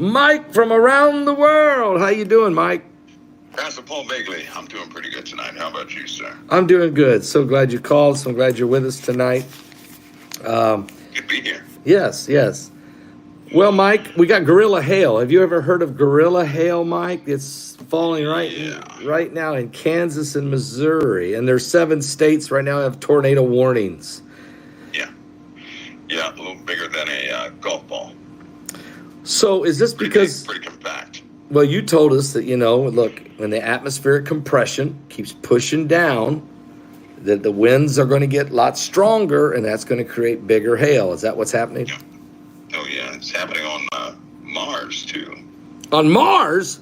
Mike from around the world. How you doing, Mike? Pastor Paul Begley, I'm doing pretty good tonight. How about you, sir? I'm doing good. So glad you called. So glad you're with us tonight. Good to be here. Yes. Well, Mike, we got gorilla hail. Have you ever heard of gorilla hail, Mike? It's falling right now in Kansas and Missouri. And there's 7 states right now that have tornado warnings. Yeah, a little bigger than a golf ball. So is this because... Pretty compact. Well, you told us that, look, when the atmospheric compression keeps pushing down, that the winds are going to get a lot stronger, and that's going to create bigger hail. Is that what's happening? Yeah. Oh, yeah. It's happening on Mars, too. On Mars?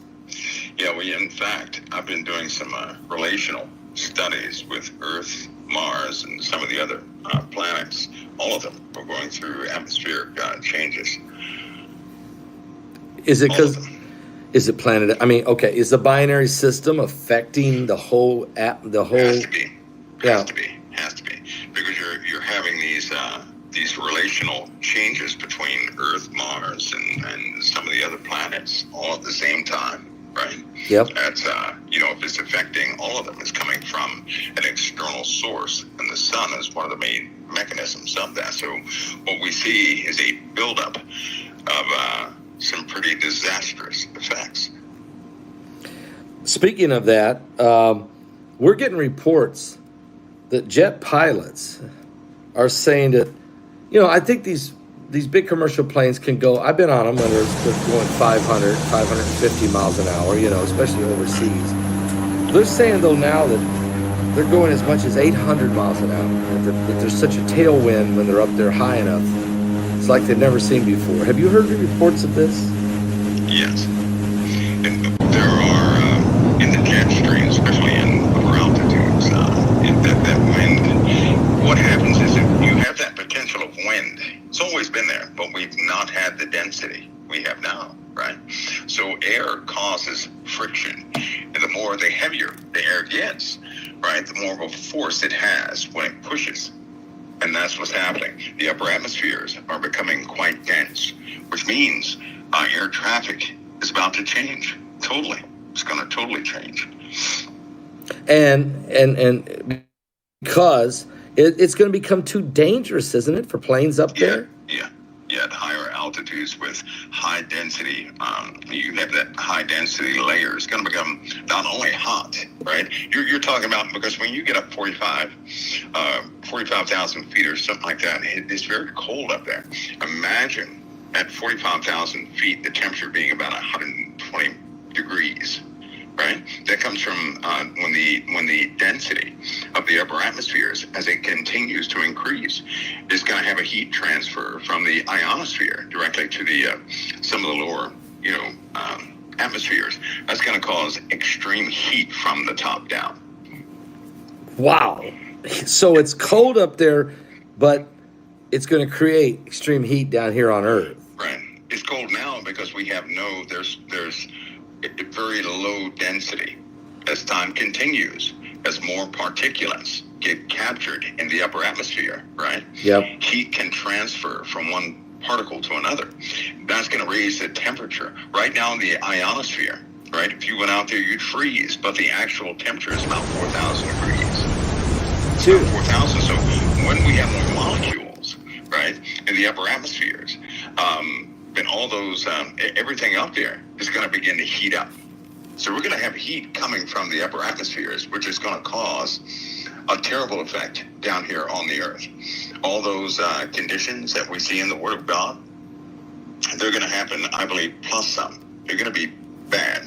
Yeah, in fact, I've been doing some relational studies with Earth, Mars, and some of the other planets. All of them are going through atmospheric changes. Is it because... Is it planet? I mean, okay. Is the binary system affecting the whole app? The whole has to be. Has to be because you're having these relational changes between Earth, Mars, and some of the other planets all at the same time, right? Yep. That's if it's affecting all of them, it's coming from an external source, and the sun is one of the main mechanisms of that. So what we see is a buildup of some pretty disastrous effects. Speaking of that, we're getting reports that jet pilots are saying that, I think these big commercial planes can go, I've been on them when they're going 500, 550 miles an hour, especially overseas. They're saying, though, now that they're going as much as 800 miles an hour, that there's such a tailwind when they're up there high enough. It's like they've never seen before. Have you heard the reports of this? Yes. And there are, in the jet stream, especially in upper altitudes, that wind, what happens is that you have that potential of wind. It's always been there, but we've not had the density we have now, right? So air causes friction. And the heavier the air gets, right, the more of a force it has when it pushes. And that's what's happening. The upper atmospheres are becoming quite dense, which means air traffic is about to change. Totally. It's going to totally change. And because it's going to become too dangerous, isn't it, for planes up there? Yeah, at higher altitudes with high density, you have that high density layer. It's going to become not only hot, right? You're talking about, because when you get up 45,000 feet or something like that, it's very cold up there. Imagine at 45,000 feet, the temperature being about 120 degrees. Right, that comes from when the density of the upper atmospheres, as it continues to increase, is going to have a heat transfer from the ionosphere directly to the some of the lower atmospheres. That's going to cause extreme heat from the top down. Wow! So it's cold up there, but it's going to create extreme heat down here on Earth. Right. It's cold now because we have there's very low density. As time continues, as more particulates get captured in the upper atmosphere, right? Yep. Heat can transfer from one particle to another. That's going to raise the temperature. Right now in the ionosphere, right? If you went out there, you'd freeze, but the actual temperature is about 4,000 degrees. It's about 4,000. So when we have more molecules, right, in the upper atmospheres, then all those, everything up there is going to begin to heat up. So we're going to have heat coming from the upper atmospheres, which is going to cause a terrible effect down here on the Earth. All those conditions that we see in the Word of God, they're going to happen, I believe, plus some. They're going to be bad,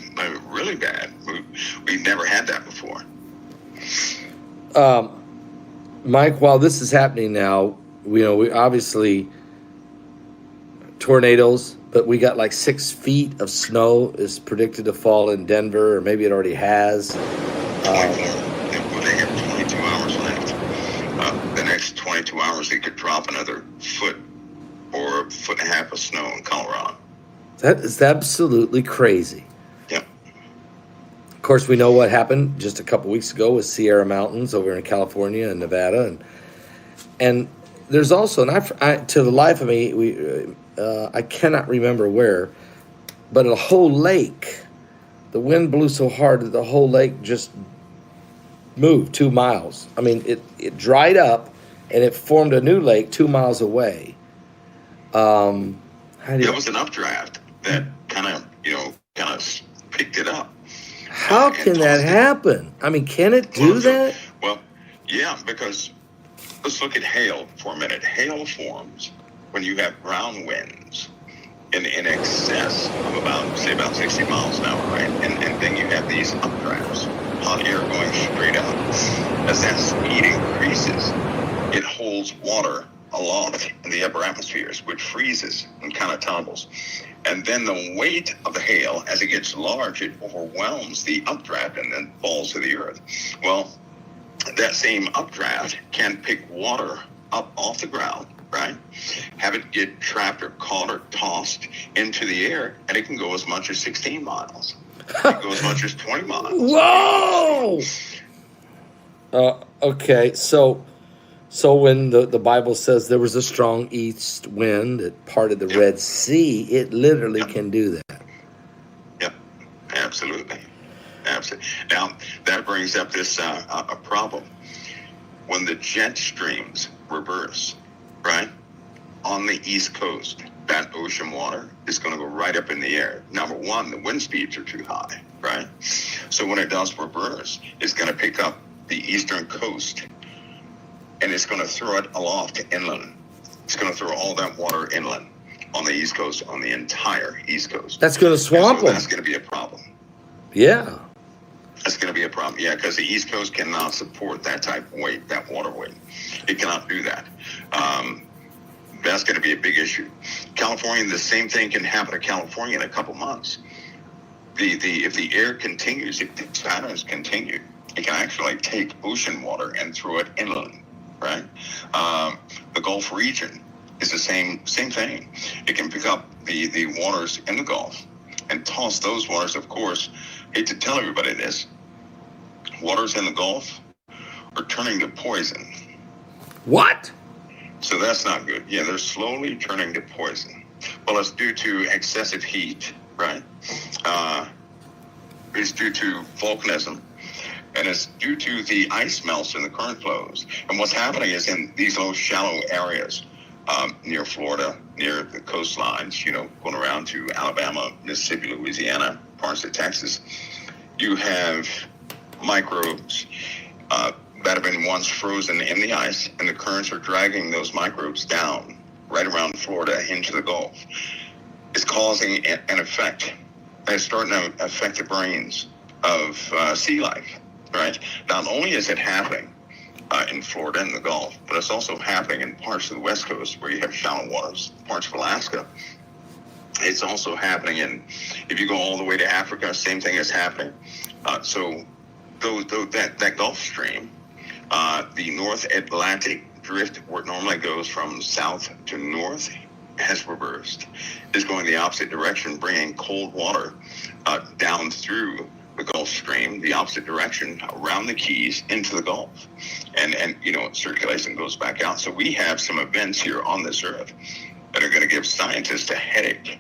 really bad. We've never had that before. Mike, while this is happening now, we obviously... tornadoes, but we got like 6 feet of snow is predicted to fall in Denver, or maybe it already has. They have 22 hours left. The next 22 hours, they could drop another foot or a foot and a half of snow in Colorado. That is absolutely crazy. Yep. Of course, we know what happened just a couple weeks ago with Sierra Mountains over in California and Nevada, and there's also, and I to the life of me, I cannot remember where, but a whole lake, the wind blew so hard that the whole lake just moved 2 miles. I mean, it dried up and it formed a new lake 2 miles away. There was an updraft that kind of picked it up. How can that happen? I mean, can it do that? Well, yeah, because let's look at hail for a minute. Hail forms when you have ground winds in excess of about 60 miles an hour, right? And then you have these updrafts, hot air going straight up. As that speed increases, it holds water aloft in the upper atmospheres, which freezes and kind of tumbles. And then the weight of the hail, as it gets large, it overwhelms the updraft and then falls to the earth. Well, that same updraft can pick water up off the ground, right? Have it get trapped or caught or tossed into the air, and it can go as much as 16 miles. It can go as much as 20 miles. Whoa! Okay, so when the Bible says there was a strong east wind that parted the Red Sea, it literally can do that. Yep, absolutely. Absolutely. Now, that brings up this a problem. When the jet streams reverse, right, on the East Coast, that ocean water is going to go right up in the air. Number one, the wind speeds are too high, right? So when it does reverse, it's going to pick up the eastern coast, and it's going to throw it aloft inland. It's going to throw all that water inland on the East Coast, on the entire East Coast. That's going to swamp them. That's going to be a problem. Yeah. That's going to be a problem, yeah, because the East Coast cannot support that type of weight, that water weight. It cannot do that. That's going to be a big issue. California, the same thing can happen to California in a couple months. If the air continues, if the patterns continue, it can actually take ocean water and throw it inland, right? The Gulf region is the same thing. It can pick up the waters in the Gulf and toss those waters, of course. Hate to tell everybody this, waters in the Gulf are turning to poison. What? So that's not good. Yeah, they're slowly turning to poison. Well, it's due to excessive heat, right? It's due to volcanism, and it's due to the ice melts and the current flows. And what's happening is in these low, shallow areas near Florida, near the coastlines, going around to Alabama, Mississippi, Louisiana, parts of Texas, you have microbes that have been once frozen in the ice, and the currents are dragging those microbes down right around Florida into the Gulf. It's causing an effect. It's starting to affect the brains of sea life, right? Not only is it happening in Florida and the Gulf, but it's also happening in parts of the West Coast where you have shallow waters, parts of Alaska. It's also happening if you go all the way to Africa, same thing is happening. So that Gulf Stream, the North Atlantic drift, where it normally goes from south to north, has reversed. Is going the opposite direction, bringing cold water down through the Gulf Stream, the opposite direction, around the Keys into the Gulf. And circulation goes back out. So we have some events here on this earth that are going to give scientists a headache.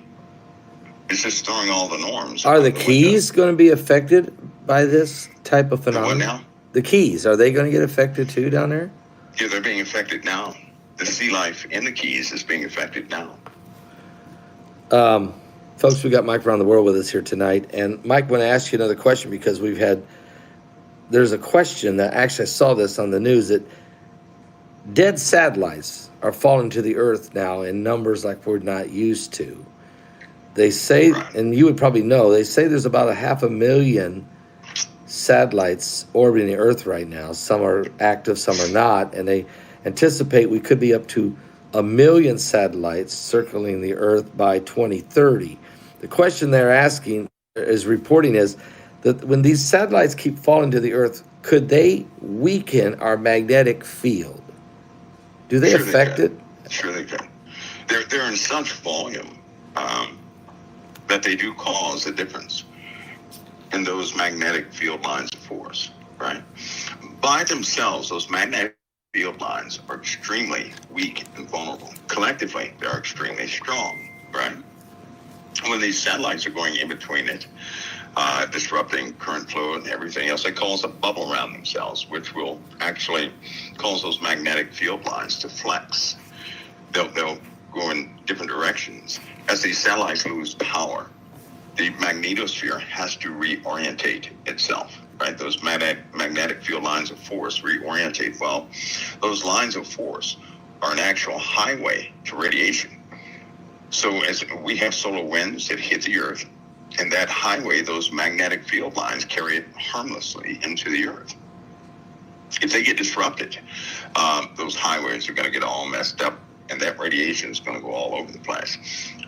It's just throwing all the norms. Are the Keys going to be affected by this type of phenomenon? The what now? The Keys, are they going to get affected too down there? Yeah, they're being affected now. The sea life in the Keys is being affected now. Folks, we got Mike around the world with us here tonight. And Mike, I want to ask you another question because there's a question that actually I saw this on the news that dead satellites are falling to the earth now in numbers like we're not used to. They say, and you would probably know, they say there's about 500,000 satellites orbiting the earth right now. Some are active, some are not. And they anticipate we could be up to 1 million satellites circling the earth by 2030. The question they're asking is that when these satellites keep falling to the earth, could they weaken our magnetic field? Do they affect it? Sure they can. They're in such volume that they do cause a difference in those magnetic field lines of force, right? By themselves, those magnetic field lines are extremely weak and vulnerable. Collectively, they're extremely strong, right? when these satellites are going in between it, disrupting current flow and everything else, they cause a bubble around themselves, which will actually cause those magnetic field lines to flex. They'll go in different directions. As these satellites lose power, the magnetosphere has to reorientate itself, right? Those magnetic field lines of force reorientate. Well, those lines of force are an actual highway to radiation. So as we have solar winds that hit the Earth, and that highway, those magnetic field lines carry it harmlessly into the Earth. If they get disrupted, those highways are going to get all messed up, and that radiation is going to go all over the place.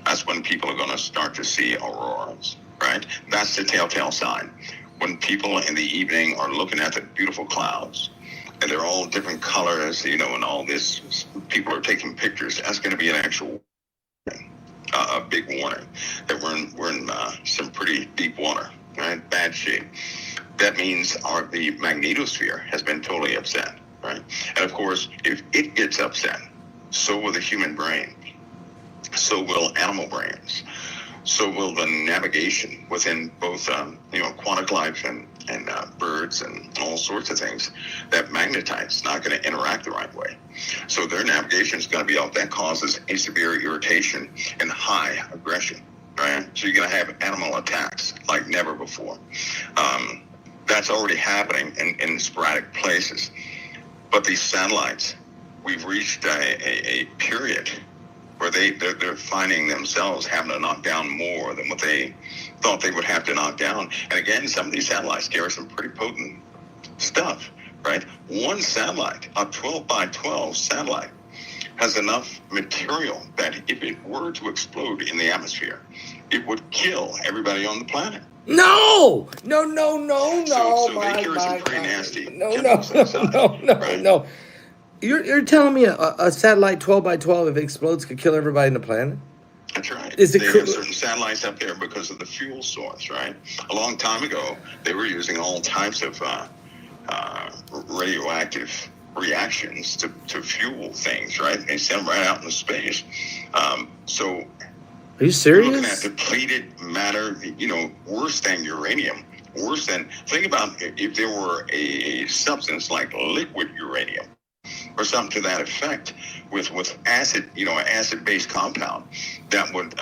That's when people are going to start to see auroras, right? That's the telltale sign. When people in the evening are looking at the beautiful clouds, and they're all different colors, and all this, people are taking pictures, that's going to be an actual a big warning that we're in some pretty deep water, right? Bad shape. That means the magnetosphere has been totally upset, right? And of course, if it gets upset, so will the human brain, so will animal brains, so will the navigation within both, aquatic life and birds and all sorts of things. That magnetite's not going to interact the right way. So their navigation is going to be off. That causes a severe irritation and high aggression, right? So you're going to have animal attacks like never before. That's already happening in sporadic places. But these satellites, we've reached a period where they're finding themselves having to knock down more than what they thought they would have to knock down. And again, some of these satellites carry some pretty potent stuff, right? One satellite, a 12 by 12 satellite, has enough material that if it were to explode in the atmosphere, it would kill everybody on the planet. No. So they carry some pretty nasty chemicals inside, right? No. You're telling me a satellite 12 by 12, if it explodes, could kill everybody on the planet? That's right. They have certain satellites up there because of the fuel source, right? A long time ago, they were using all types of radioactive reactions to fuel things, right? They sent them right out into space. So, are you serious? You're looking at depleted matter, worse than uranium. Think about if there were a substance like liquid uranium, or something to that effect, with acid, an acid-based compound that would,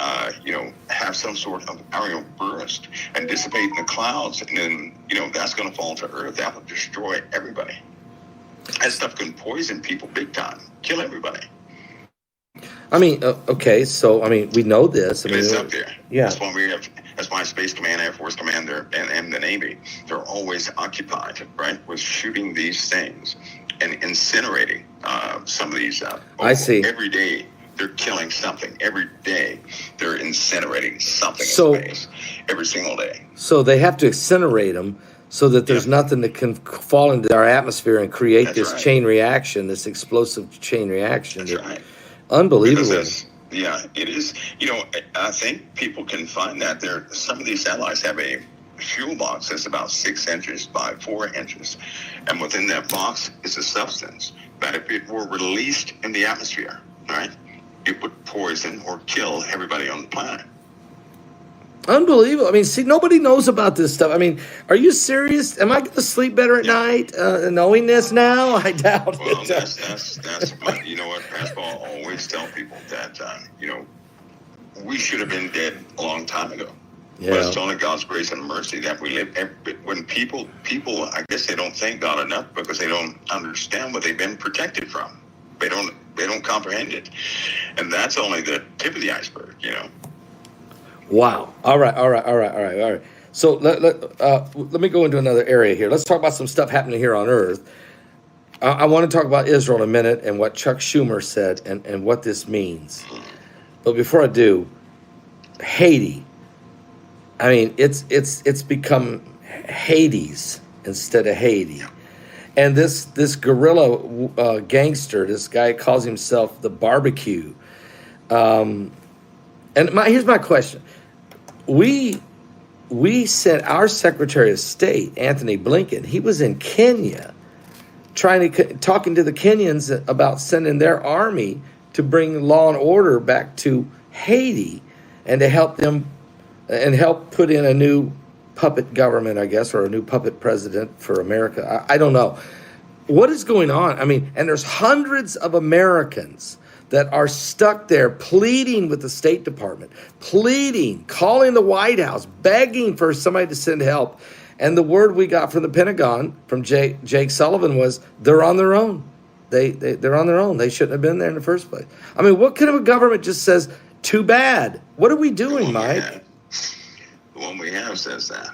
have some sort of aerial burst and dissipate in the clouds, and then, that's going to fall to Earth. That would destroy everybody. That stuff can poison people big time, kill everybody. I mean, okay, so, we know this. It's up there. Yeah. That's why Space Command, Air Force Command, and the Navy, they're always occupied, right, with shooting these things and incinerating some of these. I see. Every day they're killing something. Every day they're incinerating something in space. Every single day. So they have to incinerate them so that there's nothing that can fall into our atmosphere and create this chain reaction, this explosive chain reaction. That's right. Unbelievable. It is. I think people can find that some of these satellites have a fuel box that's about 6 inches by 4 inches, and within that box is a substance that, if it were released in the atmosphere, right, it would poison or kill everybody on the planet. Unbelievable. See, nobody knows about this stuff. Are you serious? Am I going to sleep better at night knowing this now? I doubt well, it. That's you know what, Pastor Paul always tell people that, we should have been dead a long time ago. Yeah. But it's only God's grace and mercy that we live. When people, I guess they don't thank God enough because they don't understand what they've been protected from. They don't comprehend it. And that's only the tip of the iceberg, Wow. All right. So let me go into another area here. Let's talk about some stuff happening here on Earth. I want to talk about Israel in a minute and what Chuck Schumer said and what this means. But before I do, Haiti. It's become Hades instead of Haiti. And this guerrilla gangster, this guy calls himself the Barbecue. Here's my question. We sent our Secretary of State, Anthony Blinken, he was in Kenya talking to the Kenyans about sending their army to bring law and order back to Haiti. and to help them and help put in a new puppet government, I guess, or a new puppet president for America. I don't know. What is going on? I mean, and there's hundreds of Americans that are stuck there pleading with the State Department, pleading, calling the White House, begging for somebody to send help. And the word we got from the Pentagon, from Jake Sullivan, was they're on their own. They're on their own. They shouldn't have been there in the first place. I mean, what kind of a government just says, too bad? What are we doing, Mike? The one we have says that.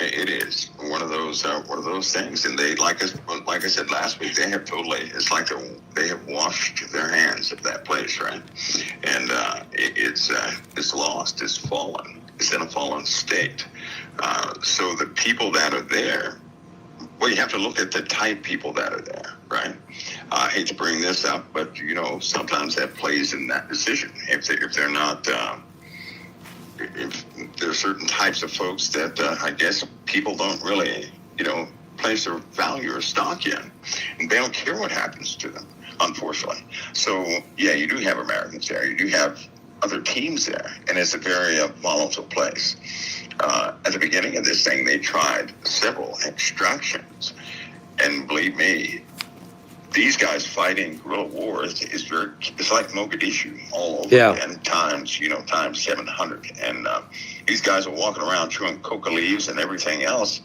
It is one of those things, and they, like I said last week, they have totally. It's like they have washed their hands of that place, right? And it's lost. It's fallen. It's in a fallen state. So the people that are there, well, you have to look at the type people that are there, right? I hate to bring this up, but sometimes that plays in that decision. If they're not. If there are certain types of folks that I guess people don't really, place their value or stock in, and they don't care what happens to them, unfortunately. So, yeah, you do have Americans there. You do have other teams there, and it's a very volatile place. At the beginning of this thing, they tried several extractions, and believe me, these guys fighting guerrilla wars it's like Mogadishu all over again, times 700. And these guys are walking around chewing coca leaves and everything else.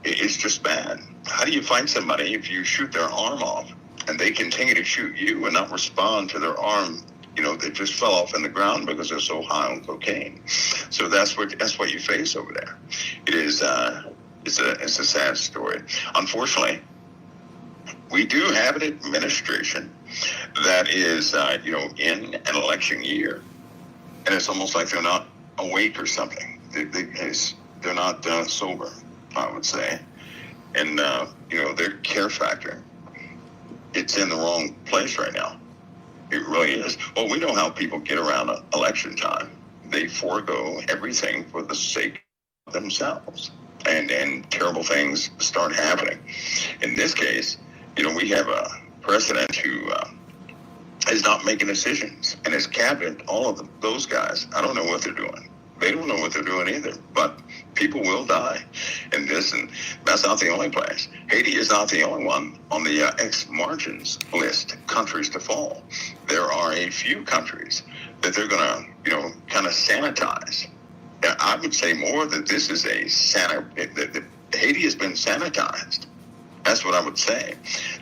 It's just bad. How do you fight somebody if you shoot their arm off and they continue to shoot you and not respond to their arm? They just fell off in the ground because they're so high on cocaine. So that's what you face over there. It is it's a sad story. Unfortunately, we do have an administration that is, in an election year, and it's almost like they're not awake or something. They're not sober, I would say, and their care factor, it's in the wrong place right now. It really is. Well, we know how people get around election time. They forego everything for the sake of themselves, and terrible things start happening. In this case, we have a president who is not making decisions, and his cabinet, all of those guys, I don't know what they're doing. They don't know what they're doing either, but people will die in this, and that's not the only place. Haiti is not the only one on the ex-margins list, countries to fall. There are a few countries that they're going to, kind of sanitize. I would say more that this is Haiti has been sanitized. That's what I would say.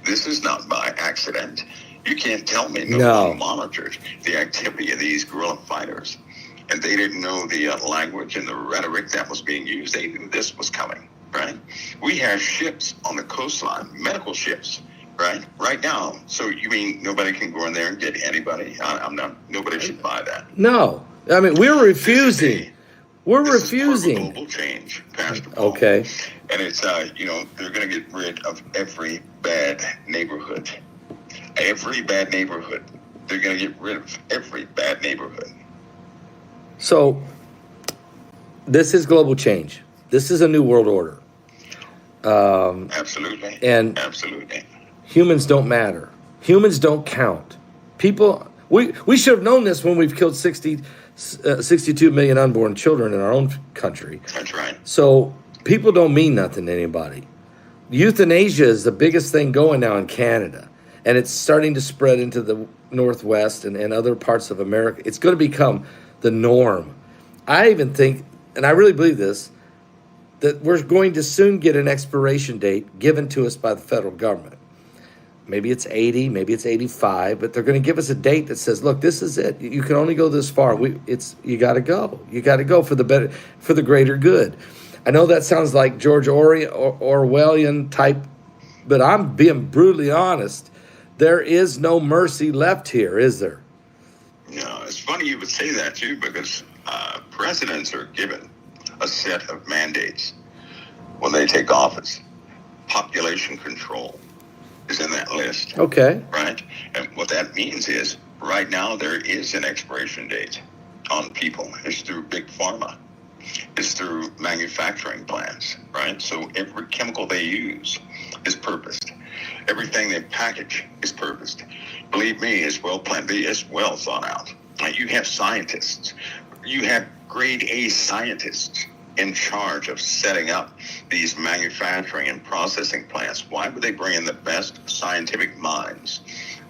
This is not by accident. You can't tell me no one monitored the activity of these guerrilla fighters. And they didn't know the language and the rhetoric that was being used. They knew this was coming, right? We have ships on the coastline, medical ships, right now. So you mean nobody can go in there and get anybody? Nobody should buy that. No. I mean, we're refusing. We're refusing. Is global change, Pastor Paul. Okay. And it's, they're going to get rid of every bad neighborhood. Every bad neighborhood. They're going to get rid of every bad neighborhood. So, this is global change. This is a new world order. Absolutely. And absolutely. Humans don't matter. Humans don't count. People, we should have known this when we've killed 62 million unborn children in our own country. That's right. So people don't mean nothing to anybody. Euthanasia is the biggest thing going now in Canada, and it's starting to spread into the Northwest and other parts of America. It's going to become the norm. I even think, and I really believe this, that we're going to soon get an expiration date given to us by the federal government. Maybe it's 80, maybe it's 85, but they're going to give us a date that says, look, this is it. You can only go this far. You got to go. You got to go for the greater good. I know that sounds like George Orwellian type, but I'm being brutally honest. There is no mercy left here, is there? No, it's funny you would say that too, because presidents are given a set of mandates when they take office. Population control is in that list. Okay. Right? And what that means is, right now there is an expiration date on people. It's through big pharma. It's through manufacturing plants, right? So every chemical they use is purposed. Everything they package is purposed. Believe me, it's well planned. It's well thought out. You have scientists. You have grade A scientists in charge of setting up these manufacturing and processing plants. Why would they bring in the best scientific minds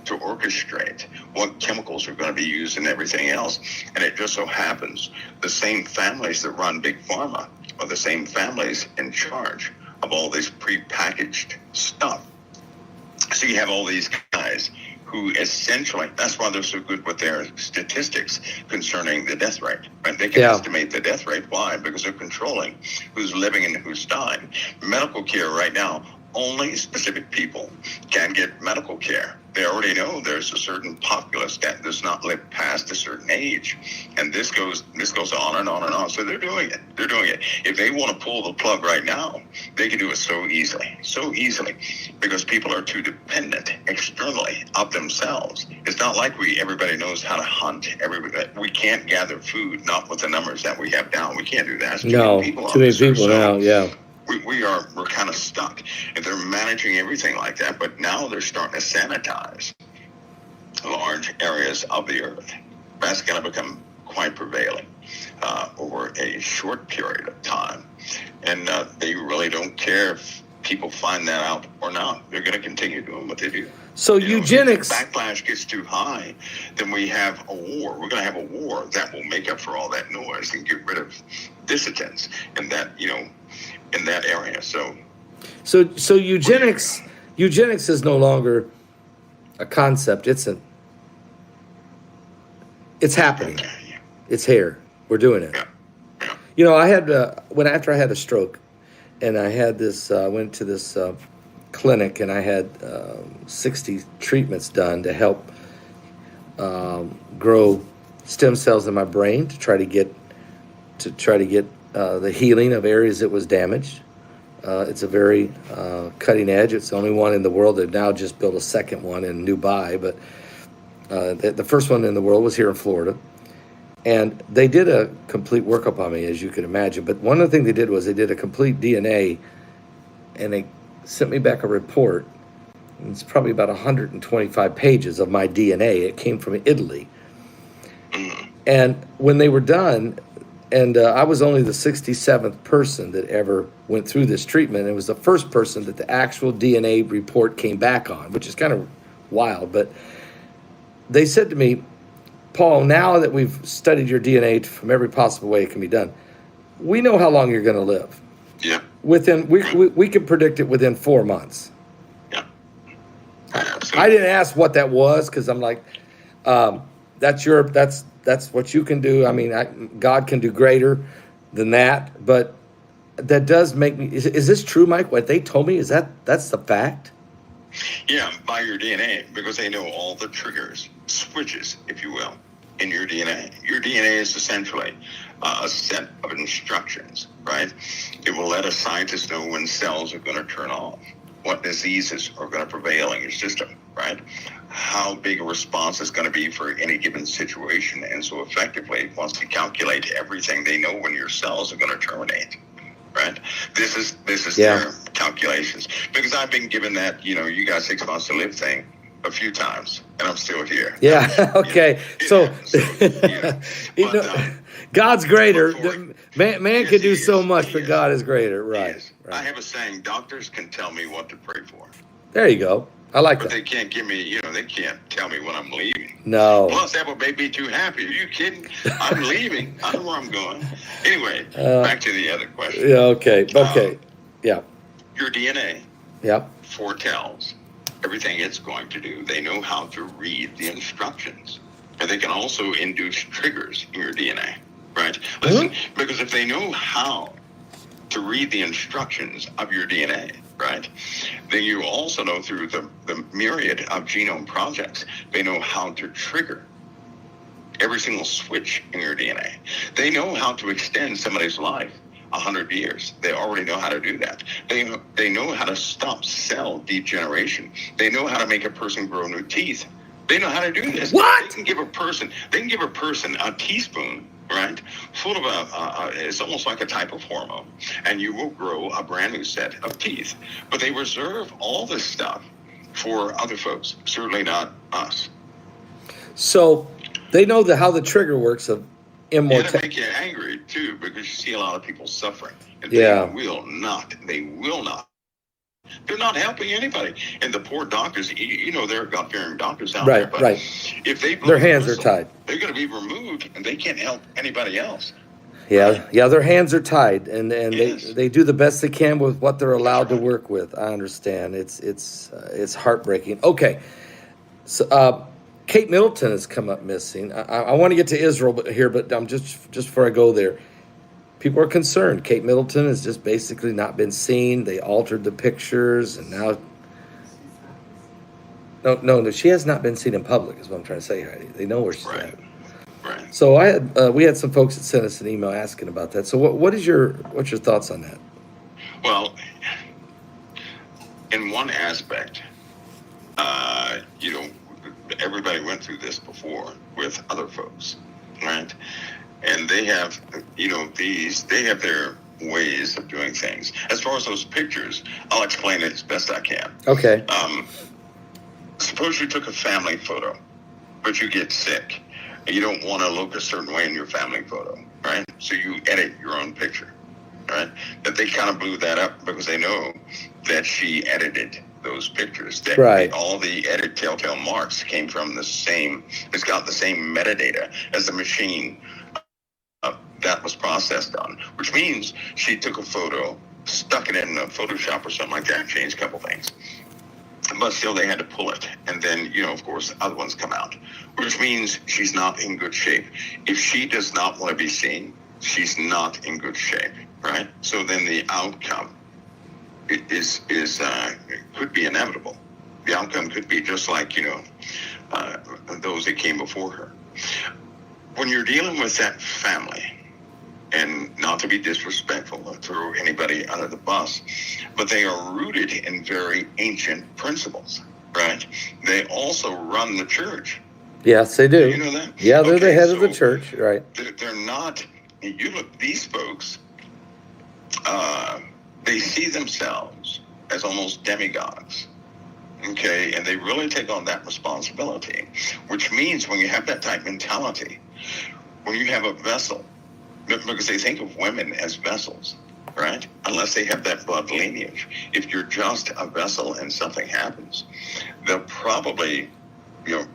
to orchestrate what chemicals are going to be used and everything else? And it just so happens the same families that run Big Pharma are the same families in charge of all this prepackaged stuff. So you have all these guys who essentially, that's why they're so good with their statistics concerning the death rate. Right? They can estimate the death rate. Why? Because they're controlling who's living and who's dying. Medical care right now, only specific people can get medical care. They already know there's a certain populace that does not live past a certain age. And this goes on and on and on. So they're doing it. They're doing it. If they want to pull the plug right now, they can do it so easily, because people are too dependent externally of themselves. It's not like everybody knows how to hunt. We can't gather food, not with the numbers that we have now. We can't do that. Too many people now, yeah. We're kind of stuck, and they're managing everything like that. But now they're starting to sanitize large areas of the earth. That's going to become quite prevailing over a short period of time, and they really don't care if people find that out or not. They're going to continue doing what they do. So eugenics, if the backlash gets too high, then we have a war. We're going to have a war that will make up for all that noise and get rid of dissidents and that in that area. So eugenics is no longer a concept. It's happening. It's here. We're doing it. Yeah. I had after I had a stroke, and I had this. I went to this clinic, and I had 60 treatments done to help grow stem cells in my brain to try to get the healing of areas that was damaged. It's a very cutting edge. It's the only one in the world. They've now just built a second one in Dubai, but the first one in the world was here in Florida. And they did a complete workup on me, as you can imagine. But one of the things they did was they did a complete DNA, and they sent me back a report. It's probably about 125 pages of my DNA. It came from Italy. And when they were done, and I was only the 67th person that ever went through this treatment. It was the first person that the actual DNA report came back on, which is kind of wild. But they said to me, Paul, now that we've studied your DNA from every possible way it can be done, we know how long you're going to live. Yeah. We can predict it within 4 months. Yeah. Absolutely. I didn't ask what that was, because I'm like, that's what you can do. I mean, God can do greater than that. But that does make me. Is this true, Mike? What they told me, that's the fact? Yeah, by your DNA, because they know all the triggers, switches, if you will, in your DNA. Your DNA is essentially a set of instructions, right? It will let a scientist know when cells are going to turn off, what diseases are going to prevail in your system, right? How big a response is going to be for any given situation. And so effectively, once they calculate everything, they know when your cells are going to terminate. Right. This is their calculations, because I've been given that, you got 6 months to live thing a few times, and I'm still here. Yeah. Okay. God's greater. Man can do so much, but God is greater. Right. I have a saying: doctors can tell me what to pray for. There you go. I like that. But they can't give me, they can't tell me when I'm leaving. No. Plus, that would make me too happy. Are you kidding? I'm leaving. I know where I'm going. Anyway, back to the other question. Yeah, okay. Yeah. Your DNA foretells everything it's going to do. They know how to read the instructions. And they can also induce triggers in your DNA, right? Listen, because if they know how to read the instructions of your DNA, right, then you also know through the myriad of genome projects, they know how to trigger every single switch in your DNA. They know how to extend somebody's life 100 years. They already know how to do that. They know how to stop cell degeneration. They know how to make a person grow new teeth. They know how to do this. What? They can give a person a teaspoon, right, full of it's almost like a type of hormone, and you will grow a brand new set of teeth. But they reserve all this stuff for other folks, certainly not us. So They know how the trigger works of immortality. It'll make you angry too, because you see a lot of people suffering, and Yeah. they will not. They're not helping anybody. And the poor doctors, you know, there are God-fearing doctors out there, but if they blow their hands the are whistle, tied. they're going to be removed, and they can't help anybody else. Yeah, yeah, their hands are tied, and Yes. they do the best they can with what they're allowed That's to right. work with. I understand. It's heartbreaking. Okay, so Kate Middleton has come up missing. I want to get to Israel here, but I'm just before I go there. People are concerned. Kate Middleton has just basically not been seen. They altered the pictures, and now no, she has not been seen in public. Is what I'm trying to say, Heidi. They know where she's at. Right. So we had some folks that sent us an email asking about that. So what's your thoughts on that? Well, in one aspect, you know, everybody went through this before with other folks, right? And they have, you know, they have their ways of doing things. As far as those pictures, I'll explain it as best I can. Okay. Suppose you took a family photo, but you get sick. And you don't want to look a certain way in your family photo, right? So you edit your own picture, right? But they kind of blew that up because they know that she edited those pictures. That Right. all the edit telltale marks came from the same, it's got the same metadata as the machine that was processed on, which means she took a photo, stuck it in Photoshop or something like that, changed a couple things. But still, they had to pull it. And then, you know, of course, other ones come out, which means she's not in good shape. If she does not want to be seen, she's not in good shape, right? So then the outcome is could be inevitable. The outcome could be just like, you know, those that came before her. When you're dealing with that family, and not to be disrespectful or throw anybody under the bus, but they are rooted in very ancient principles, right? They also run the church. Yes, they do. You know that? Yeah, they're the Okay, head of the so church, right? They're not, you look, these folks, they see themselves as almost demigods. Okay, and they really take on that responsibility, which means when you have that type mentality, when you have a vessel, because they think of women as vessels, right? Unless they have that blood lineage. If you're just a vessel and something happens, they'll probably, you know,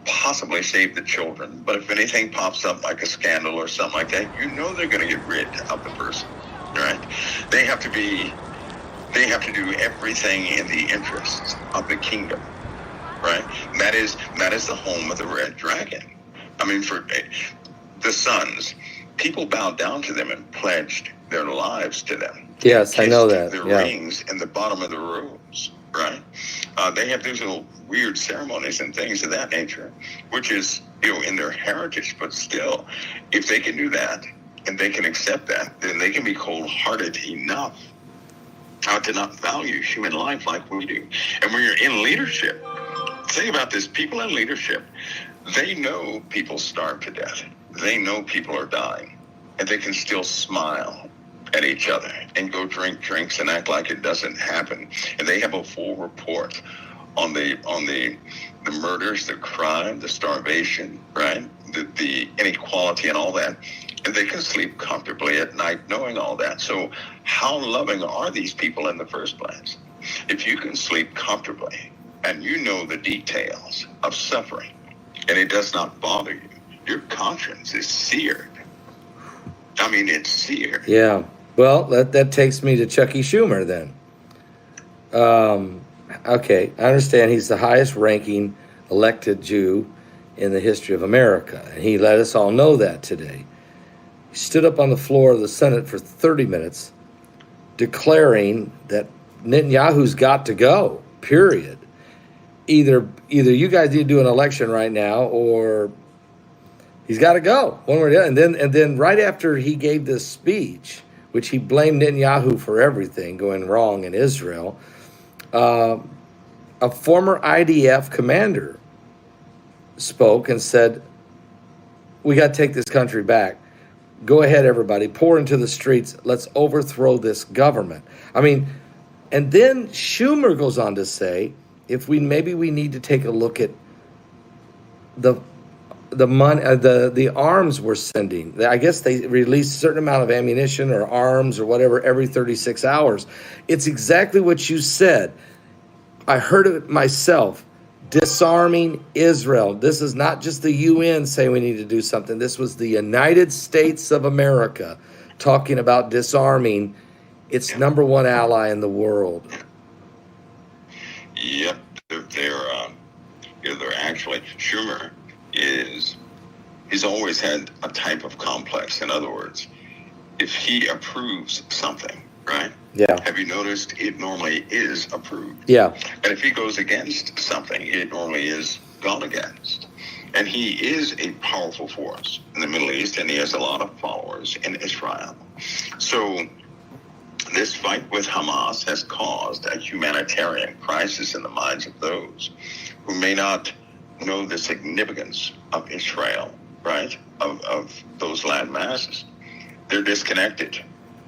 possibly save the children. But if anything pops up like a scandal or something like that, you know they're going to get rid of the person, right? They have to do everything in the interests of the kingdom, right? That is the home of the red dragon. I mean, for the sons, people bowed down to them and pledged their lives to them. Yes, I know that. Their Yeah. rings in the bottom of the robes, right? They have these little weird ceremonies and things of that nature, which is, you know, in their heritage. But still, if they can do that and they can accept that, then they can be cold-hearted enough to not value human life like we do. And when you're in leadership, think about this: people in leadership, they know people starve to death. They know people are dying, and they can still smile at each other and go drink drinks and act like it doesn't happen. And they have a full report on the murders, the crime, the starvation, right? The inequality and all that. And they can sleep comfortably at night knowing all that. So how loving are these people in the first place? If you can sleep comfortably and you know the details of suffering and it does not bother you, your conscience is seared. I mean, it's seared. Yeah. Well, that takes me to Chucky Schumer then. Okay, I understand he's the highest ranking elected Jew in the history of America. And he let us all know that today. He stood up on the floor of the Senate for 30 minutes declaring that Netanyahu's got to go, period. Either you guys need to do an election right now, or he's got to go, one way or the other. And then right after he gave this speech, which he blamed Netanyahu for everything going wrong in Israel, a former IDF commander spoke and said, we got to take this country back. Go ahead, everybody, pour into the streets. Let's overthrow this government. I mean, and then Schumer goes on to say, maybe we need to take a look at the money, the arms we're sending. I guess they release a certain amount of ammunition or arms or whatever every 36 hours. It's exactly what you said. I heard it myself. Disarming Israel. This is not just the UN saying we need to do something. This was the United States of America talking about disarming its number one ally in the world. Yep, they're actually, Schumer he's always had a type of complex. In other words, if he approves something, right? Yeah. Have you noticed it normally is approved? Yeah. And if he goes against something, it normally is gone against. And he is a powerful force in the Middle East, and he has a lot of followers in Israel. So this fight with Hamas has caused a humanitarian crisis in the minds of those who may not know the significance of Israel, right? Of those land masses. They're disconnected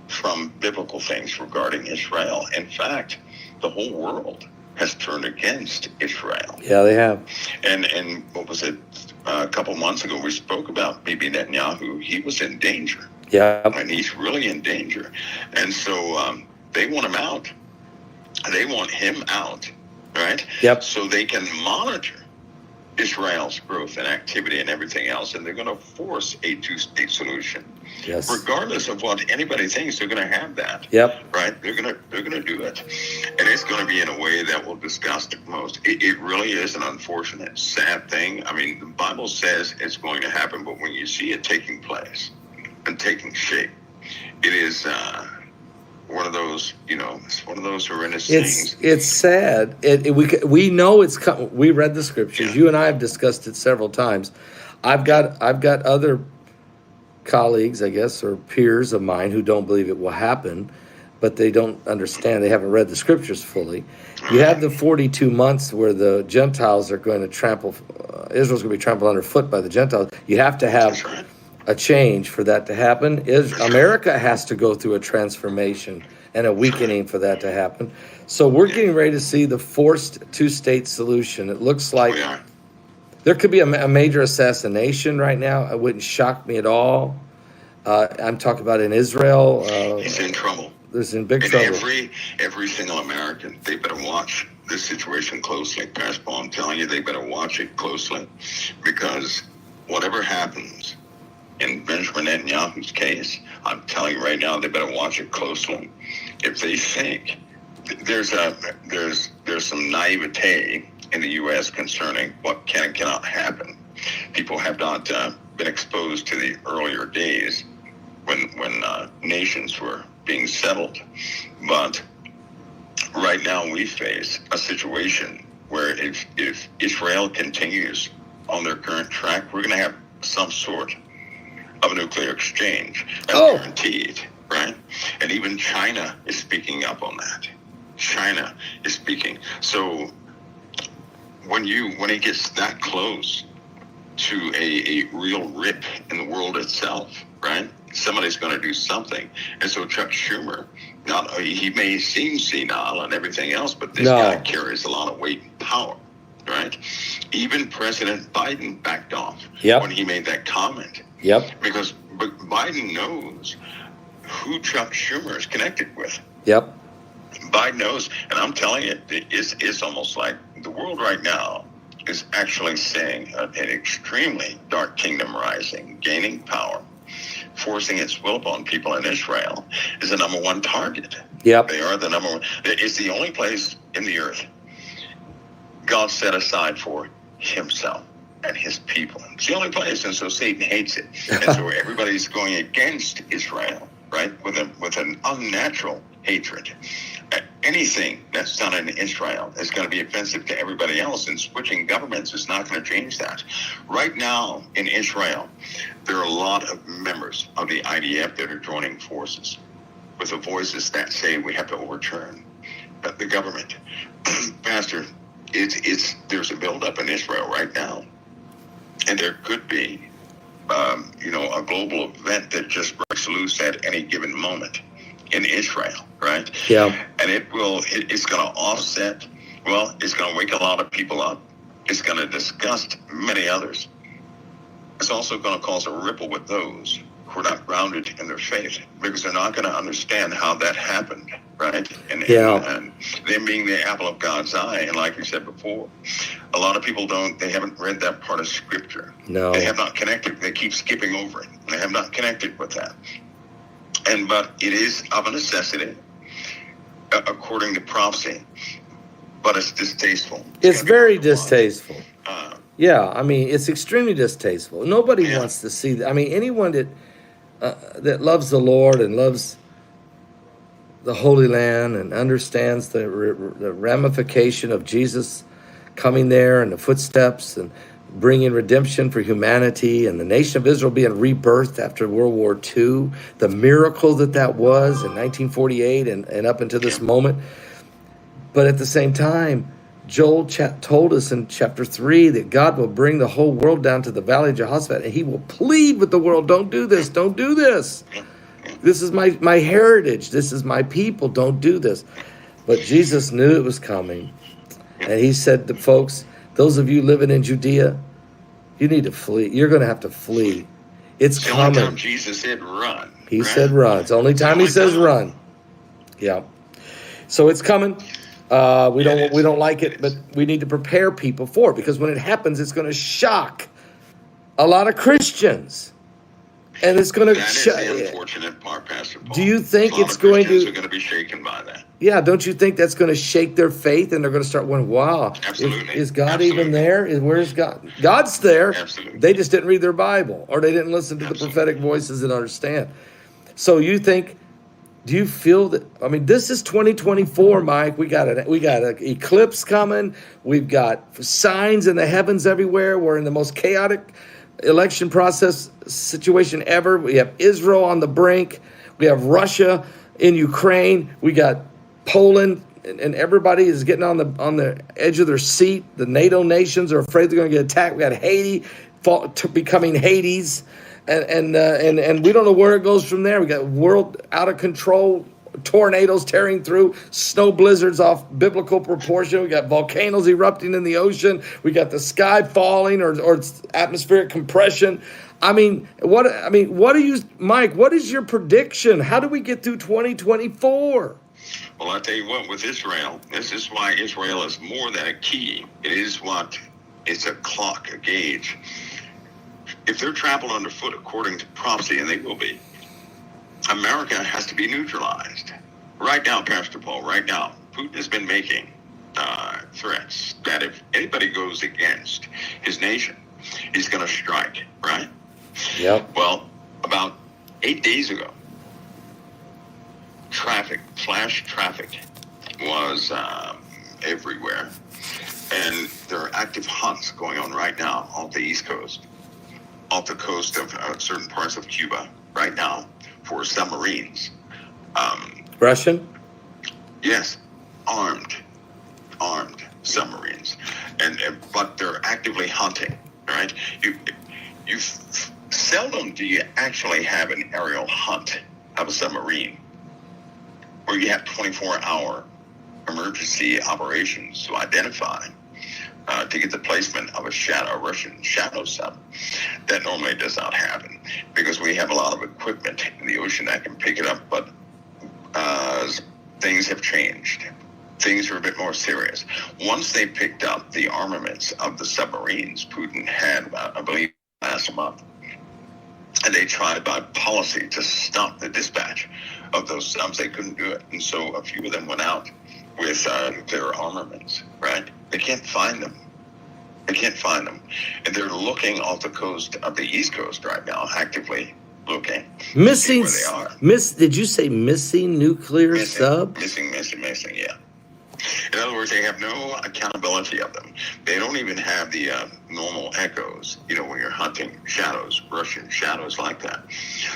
from biblical things regarding Israel. In fact, the whole world has turned against Israel. Yeah, they have. And what was it? A couple months ago, we spoke about Bibi Netanyahu. He was in danger. Yeah. And he's really in danger. And so they want him out. They want him out, right? Yep. So they can monitor Israel's growth and activity and everything else, and they're going to force a two-state solution. Yes. Regardless of what anybody thinks, they're going to have that. Yep. Right? They're going to do it, and it's going to be in a way that will disgust most. It really is an unfortunate, sad thing. I mean, the Bible says it's going to happen, but when you see it taking place and taking shape, it is one of those, it's one of those horrendous things. It's sad. We know it's coming. We read the scriptures. Yeah. You and I have discussed it several times. I've got other colleagues, I guess, or peers of mine who don't believe it will happen, but they don't understand. They haven't read the scriptures fully. You have the 42 months where the Gentiles are going to trample. Israel's going to be trampled underfoot by the Gentiles. You have to have a change for that to happen. America has to go through a transformation and a weakening for that to happen. So we're getting ready to see the forced two-state solution. It looks like there could be a major assassination right now. It wouldn't shock me at all. I'm talking about in Israel. He's in trouble. There's in big trouble. Every single American, they better watch this situation closely. Pastor Paul, I'm telling you, they better watch it closely, because whatever happens in Benjamin Netanyahu's case, I'm telling you right now, they better watch it closely. If they think there's some naivete in the U.S. concerning what can and cannot happen. People have not been exposed to the earlier days when nations were being settled. But right now we face a situation where if Israel continues on their current track, we're going to have some sort of a nuclear exchange. That's guaranteed, right? And even China is speaking up on that. China is speaking. So when it gets that close to a real rip in the world itself, right? Somebody's going to do something. And so Chuck Schumer, he may seem senile and everything else, but this guy carries a lot of weight and power, right? Even President Biden backed off when he made that comment. Yep. Because Biden knows who Chuck Schumer is connected with. Yep. Biden knows, and I'm telling you, it's almost like the world right now is actually seeing an extremely dark kingdom rising, gaining power, forcing its will upon people in Israel is the number one target. Yep. They are the number one. It's the only place in the earth God set aside for himself and his people. It's the only place, and so Satan hates it. And so everybody's going against Israel, right, with an unnatural hatred. Anything that's done in Israel is going to be offensive to everybody else, and switching governments is not going to change that. Right now in Israel, there are a lot of members of the IDF that are joining forces with the voices that say we have to overturn the government. Pastor, there's a buildup in Israel right now, and there could be a global event that just breaks loose at any given moment in Israel, right? Yeah. And it's going to offset, it's going to wake a lot of people up. It's going to disgust many others. it's also going to cause a ripple with those who are not grounded in their faith, because they're not going to understand how that happened, right? And them being the apple of God's eye, and like you said before, a lot of people they haven't read that part of Scripture. No. They have not connected. They keep skipping over it. They have not connected with that. But it is of a necessity, according to prophecy, but it's distasteful. It's very distasteful. Yeah, I mean, it's extremely distasteful. Nobody wants to see that. I mean, anyone that loves the Lord and loves the Holy Land and understands the ramification of Jesus coming there and the footsteps and bringing redemption for humanity and the nation of Israel being rebirthed after World War II, the miracle that was in 1948 and up until this moment. But at the same time, Joel told us in chapter 3 that God will bring the whole world down to the valley of Jehoshaphat, and he will plead with the world, don't do this, don't do this. This is my heritage. This is my people. Don't do this. But Jesus knew it was coming. And he said to folks, those of you living in Judea, you need to flee. You're going to have to flee. It's coming. The only time Jesus said run. He said run. It's the only time he says run. Yeah. So it's coming. We don't like it, but we need to prepare people for it, because when it happens, it's going to shock a lot of Christians. And it's going to... That is the unfortunate part, Pastor Paul. Do you think it's going to... are going to be shaken by that. Yeah, don't you think that's going to shake their faith, and they're going to start wondering, wow, absolutely. Is God even there? Where's God? God's there. Absolutely. They just didn't read their Bible, or they didn't listen to the prophetic voices and understand. So you think... Do you feel that? I mean, this is 2024, Mike. We got an eclipse coming. We've got signs in the heavens everywhere. We're in the most chaotic election process situation ever. We have Israel on the brink. We have Russia in Ukraine. We got Poland, and everybody is getting on the edge of their seat. The NATO nations are afraid they're going to get attacked. We got Haiti becoming Hades. And we don't know where it goes from there. We got world out of control, tornadoes tearing through, snow blizzards off biblical proportion. We got volcanoes erupting in the ocean. We got the sky falling or atmospheric compression. What do you, Mike? What is your prediction? How do we get through 2024? Well, I tell you what, with Israel, this is why Israel is more than a key. It's a clock, a gauge. If they're trampled underfoot according to prophecy, and they will be, America has to be neutralized. Right now, Pastor Paul, Putin has been making threats that if anybody goes against his nation, he's going to strike, right? Yep. Well, about 8 days ago, flash traffic was everywhere. And there are active hunts going on right now off the East Coast, off the coast of certain parts of Cuba right now for submarines. Russian? Yes, armed submarines, but they're actively hunting. Right? You seldom do you actually have an aerial hunt of a submarine where you have 24-hour emergency operations to identify. To get the placement of a Russian shadow sub. That normally does not happen because we have a lot of equipment in the ocean that can pick it up, but things have changed. Things are a bit more serious. Once they picked up the armaments of the submarines Putin had, I believe, last month, and they tried by policy to stop the dispatch of those subs, they couldn't do it. And so a few of them went out with their armaments, right? They can't find them. And they're looking off the coast of the East Coast right now, actively looking. Missing, where they are. Did you say missing nuclear sub? Missing, yeah. In other words, they have no accountability of them. They don't even have the normal echoes, when you're hunting shadows, Russian shadows like that.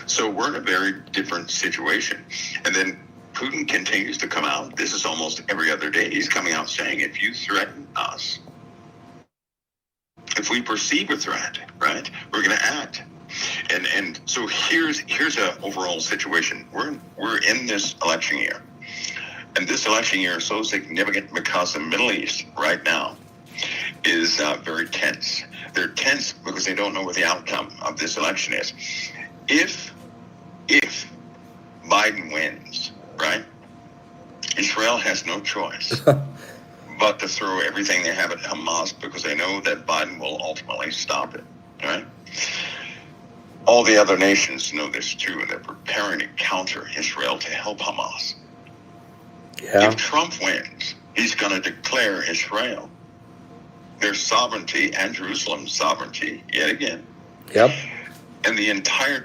So we're in a very different situation. And then Putin continues to come out. This is almost every other day. He's coming out saying, if you threaten us, if we perceive a threat, right, we're going to act. And so here's an overall situation. We're in this election year. And this election year is so significant because the Middle East right now is very tense. They're tense because they don't know what the outcome of this election is. If Biden wins, right, Israel has no choice but to throw everything they have at Hamas, because they know that Biden will ultimately stop it, right? All the other nations know this too, and they're preparing to counter Israel to help Hamas. Yeah. If Trump wins, he's going to declare Israel their sovereignty and Jerusalem's sovereignty yet again. Yep. And the entire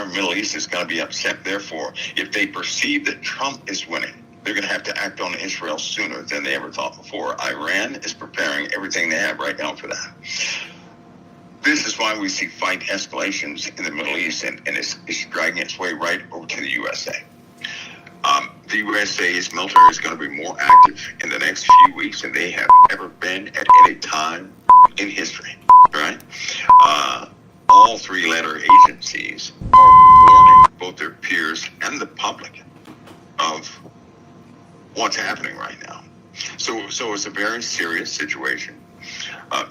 Middle East is going to be upset. Therefore, if they perceive that Trump is winning, they're going to have to act on Israel sooner than they ever thought before. Iran is preparing everything they have right now for that. This is why we see fight escalations in the Middle East, and it's dragging its way right over to the USA. The USA's military is going to be more active in the next few weeks than they have ever been at any time in history, right? All three-letter agencies are warning both their peers and the public of what's happening right now. So it's a very serious situation,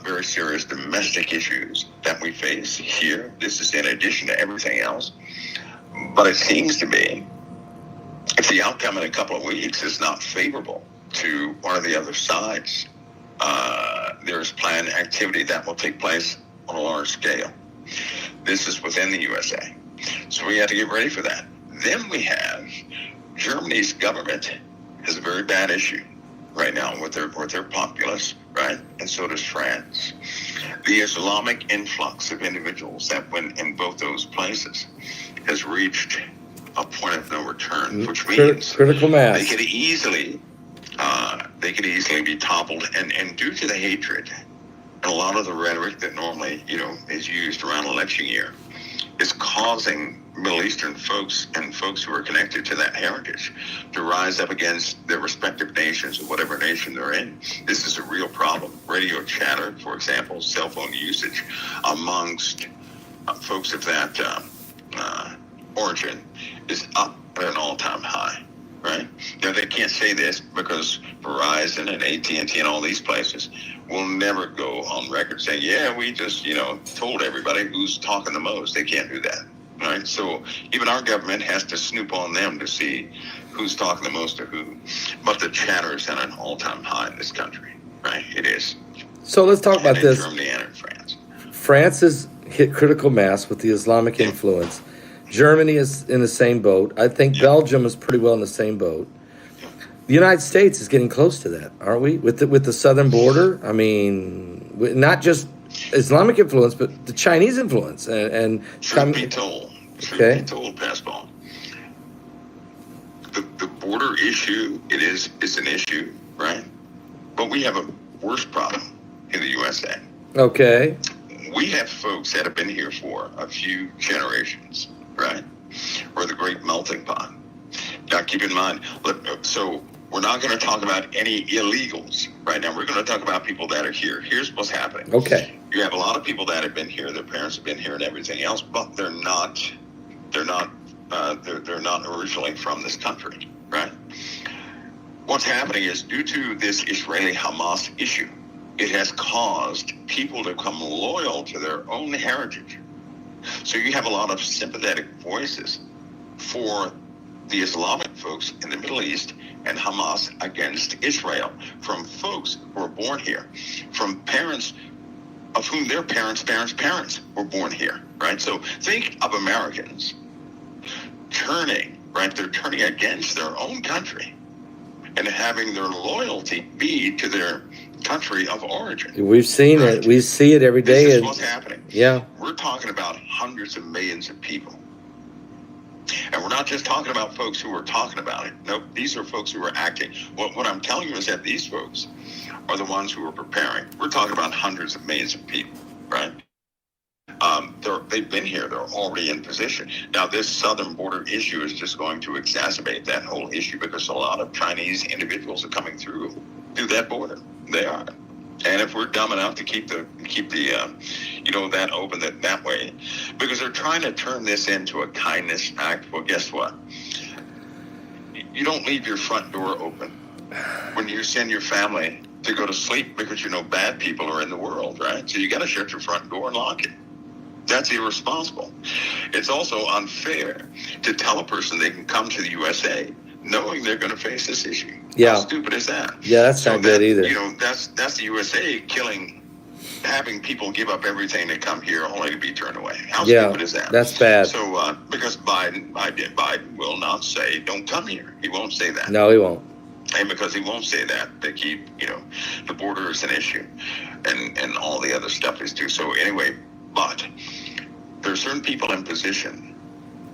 very serious domestic issues that we face here. This is in addition to everything else. But it seems to be, if the outcome in a couple of weeks is not favorable to one of the other sides, there's planned activity that will take place on a large scale. This is within the USA. So we have to get ready for that. Then we have Germany's government has a very bad issue right now with their populace, right? And so does France. The Islamic influx of individuals that went in both those places has reached a point of no return, which means critical mass. They could easily be toppled, and due to the hatred and a lot of the rhetoric that normally, is used around election year, is causing Middle Eastern folks and folks who are connected to that heritage to rise up against their respective nations, or whatever nation they're in. This is a real problem. Radio chatter, for example, cell phone usage amongst folks of that origin is up at an all-time high, right? Now, they can't say this because Verizon and AT&T and all these places will never go on record saying, yeah, we just, told everybody who's talking the most. They can't do that, right? So even our government has to snoop on them to see who's talking the most to who. But the chatter is at an all-time high in this country, right? It is. So let's talk about this. In Germany and in France. France has hit critical mass with the Islamic influence. Germany is in the same boat. I think Belgium is pretty well in the same boat. The United States is getting close to that, aren't we? With the southern border, I mean, not just Islamic influence, but the Chinese influence. And Truth be told, Pascal, the border issue, it's an issue, right? But we have a worse problem in the USA. Okay. We have folks that have been here for a few generations, right? We're the great melting pot. Now, keep in mind, so we're not going to talk about any illegals right now. We're going to talk about people that are here. Here's what's happening. Okay. You have a lot of people that have been here. Their parents have been here and everything else, but they're not originally from this country, right? What's happening is, due to this Israeli-Hamas issue, it has caused people to become loyal to their own heritage. So you have a lot of sympathetic voices for the Islamic folks in the Middle East and Hamas against Israel, from folks who were born here, from parents of whom their parents' were born here, right? So think of Americans turning, right? They're turning against their own country and having their loyalty be to their country of origin. We've seen it. We see it every day. This is what's happening. Yeah. We're talking about hundreds of millions of people. And we're not just talking about folks who are talking about it. No, these are folks who are acting. What I'm telling you is that these folks are the ones who are preparing. We're talking about hundreds of millions of people, right? They've been here. They're already in position. Now, this southern border issue is just going to exacerbate that whole issue, because a lot of Chinese individuals are coming through that border. They are. And if we're dumb enough to keep the that open that way, because they're trying to turn this into a kindness act. Well, guess what? You don't leave your front door open when you send your family to go to sleep because you know bad people are in the world, right? So you got to shut your front door and lock it. That's irresponsible. It's also unfair to tell a person they can come to the USA knowing they're going to face this issue. Yeah. How stupid is that? Yeah, that's not good either. You know, that's the USA having people give up everything to come here only to be turned away. How stupid is that? That's bad. So, because Biden will not say, don't come here. He won't say that. No, he won't. And because he won't say that, they keep, the border is an issue and all the other stuff is too. So anyway, but there are certain people in position,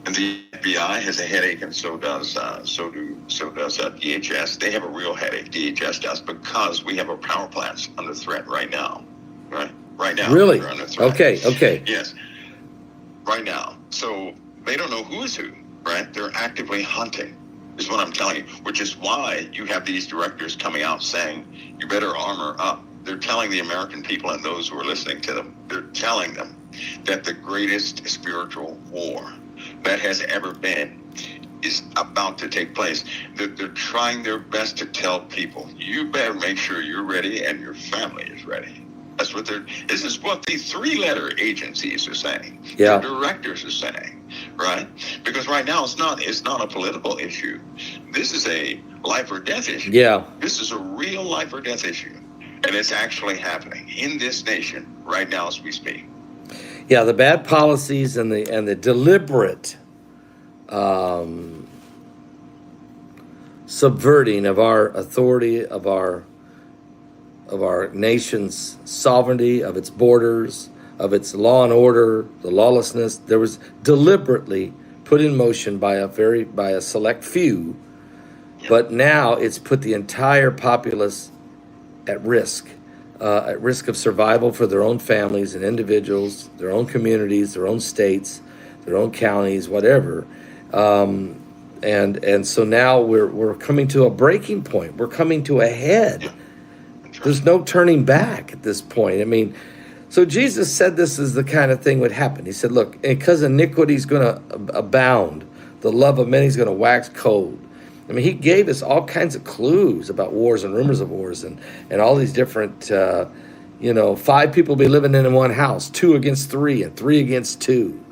and the FBI has a headache, and so does DHS. They have a real headache. DHS does, because we have our power plants under threat right now. Right now. Really? They're under threat. Okay. Yes. Right now. So they don't know who is who. Right? They're actively hunting. Is what I'm telling you. Which is why you have these directors coming out saying, "You better armor up." They're telling the American people and those who are listening to them, they're telling them that the greatest spiritual war that has ever been is about to take place. They're trying their best to tell people, you better make sure you're ready and your family is ready. This is what the 3-letter agencies are saying. Yeah. The directors are saying, right? Because right now it's not a political issue. This is a life or death issue. Yeah. This is a real life or death issue. And it's actually happening in this nation right now as we speak. Yeah, the bad policies and the deliberate subverting of our authority, of our nation's sovereignty, of its borders, of its law and order, the lawlessness, there was deliberately put in motion by a select few, but now it's put the entire populace at risk of survival for their own families and individuals, their own communities, their own states, their own counties, whatever. And so now we're coming to a breaking point. We're coming to a head. There's no turning back at this point. I mean, so Jesus said this is the kind of thing would happen. He said, look, because iniquity is going to abound, the love of many is going to wax cold. I mean, he gave us all kinds of clues about wars and rumors of wars and all these different, 5 people be living in one house, 2 against 3 and 3 against 2.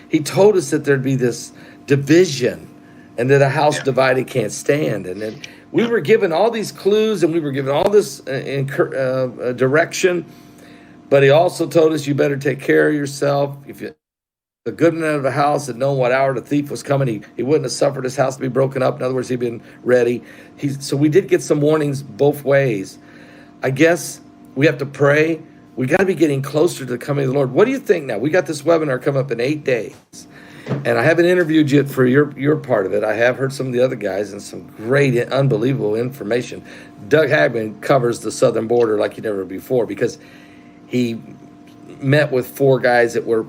He told us that there'd be this division and that a house divided can't stand. And then we were given all these clues and we were given all this direction. But he also told us you better take care of yourself. If the good man of the house had known what hour the thief was coming, he wouldn't have suffered his house to be broken up. In other words, he'd been ready. So we did get some warnings both ways. I guess we have to pray. We got to be getting closer to the coming of the Lord. What do you think now? We got this webinar coming up in 8 days. And I haven't interviewed you for your part of it. I have heard some of the other guys and some great, unbelievable information. Doug Hagman covers the southern border like he never before because he met with 4 guys that were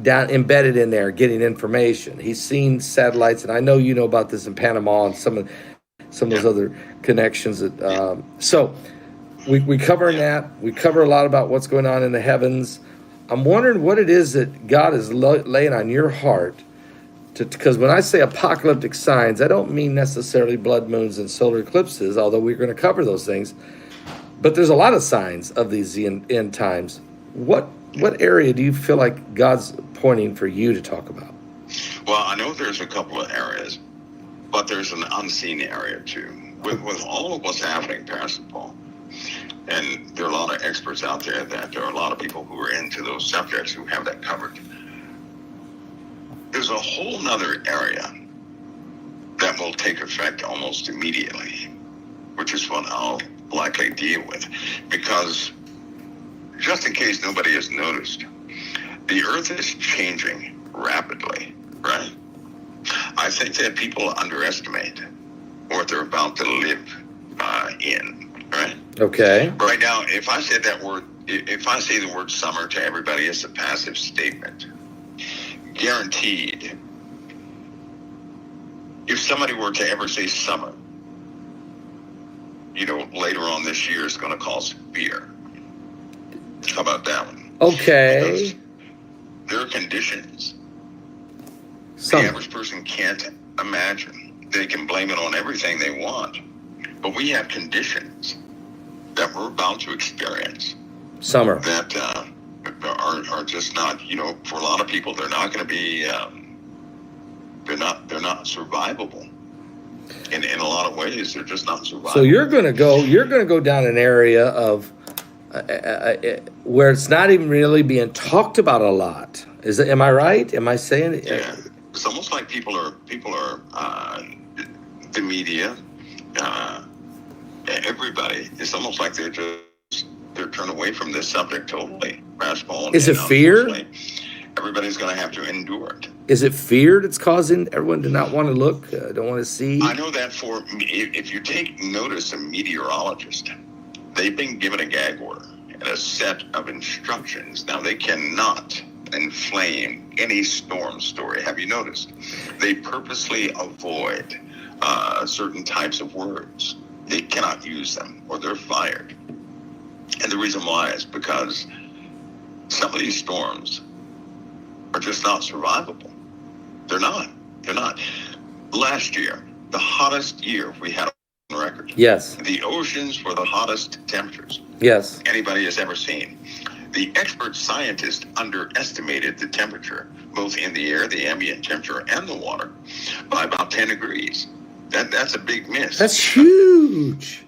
down embedded in there getting information. He's seen satellites, and I know you know about this in Panama and some of those other connections. That so we cover that. We cover a lot about what's going on in the heavens. I'm wondering what it is that God is laying on your heart, because when I say apocalyptic signs, I don't mean necessarily blood moons and solar eclipses, although we're going to cover those things. But there's a lot of signs of these end times. What area do you feel like God's pointing for you to talk about? Well, I know there's a couple of areas, but there's an unseen area too. With all of what's happening, Pastor Paul, and there are a lot of experts out there there are a lot of people who are into those subjects who have that covered. There's a whole nother area that will take effect almost immediately, which is what I'll likely deal with, because just in case nobody has noticed, the earth is changing rapidly, right? I think that people underestimate what they're about to live in, right? Okay. Right now, if I say the word summer to everybody, it's a passive statement. Guaranteed, if somebody were to ever say summer, later on this year is going to cause fear. How about that one? Okay. Because there are conditions the average person can't imagine. They can blame it on everything they want, but we have conditions that we're about to experience Summer. that are just not, you know, for a lot of people, they're not going to be, they're not survivable. In a lot of ways, they're just not survivable. So you're going to go down an area of where it's not even really being talked about a lot. Am I right? Am I saying it? Yeah. It's almost like people are the media, everybody. It's almost like they're turned away from this subject totally. Is it fear? Everybody's going to have to endure it. Is it fear that's causing everyone to not want to look, don't want to see? I know that if you take notice of meteorologists, they've been given a gag order and a set of instructions. Now, they cannot inflame any storm story. Have you noticed? They purposely avoid certain types of words. They cannot use them or they're fired. And the reason why is because some of these storms are just not survivable. They're not. Last year, the hottest year we had on record. Yes. The oceans were the hottest temperatures. Yes. Anybody has ever seen. The expert scientists underestimated the temperature, both in the air, the ambient temperature, and the water, by about 10 degrees. That's a big miss. That's huge.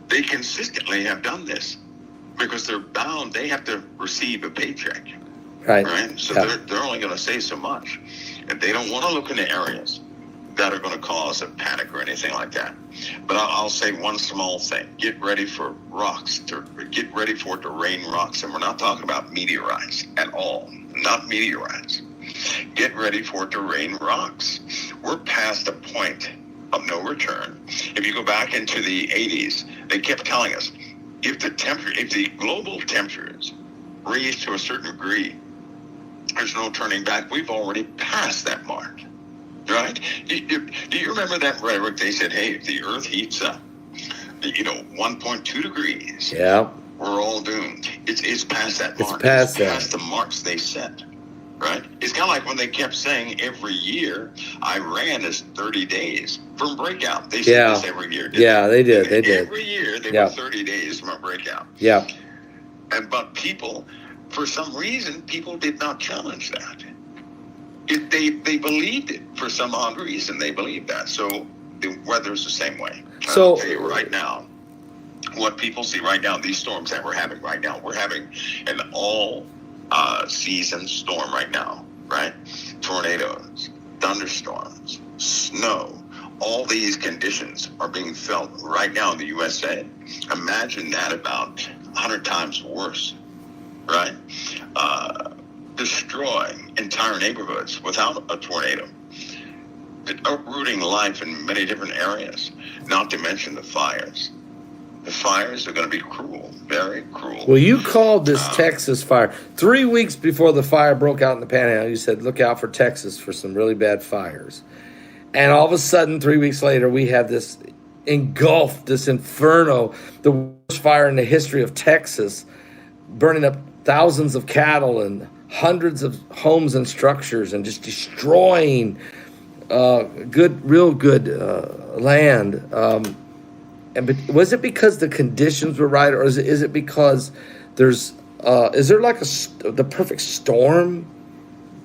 They consistently have done this because they're bound. They have to receive a paycheck. Right. So they're only going to say so much. And they don't want to look into areas that are going to cause a panic or anything like that. But I'll say one small thing. Get ready for rocks. Get ready for it to rain rocks. And we're not talking about meteorites at all. Not meteorites. Get ready for it to rain rocks. We're past a point of no return. If you go back into the 80s, they kept telling us, if the global temperatures raise to a certain degree, there's no turning back. We've already passed that mark, right? Do you remember that rhetoric? They said, hey, if the Earth heats up, 1.2 degrees, yeah, we're all doomed. It's past that mark. It's past the marks they set, right? It's kind of like when they kept saying every year, Iran is 30 days from breakout. They said this every year. They did. Every year, they were 30 days from a breakout. Yeah. But people... For some reason, people did not challenge that. They believed it for some odd reason. They believed that. So the weather's the same way. I'll tell you right now, what people see right now, these storms that we're having right now, we're having an all-season storm right now, right? Tornadoes, thunderstorms, snow. All these conditions are being felt right now in the USA. Imagine that about 100 times worse. Right? Destroying entire neighborhoods without a tornado. Uprooting life in many different areas. Not to mention the fires. The fires are going to be cruel. Very cruel. Well, you called this Texas fire. 3 weeks before the fire broke out in the Panhandle, you said, look out for Texas for some really bad fires. And all of a sudden, 3 weeks later, we have this engulfed, this inferno, the worst fire in the history of Texas, burning up thousands of cattle and hundreds of homes and structures and just destroying real good land. And was it because the conditions were right, or is it because is there like the perfect storm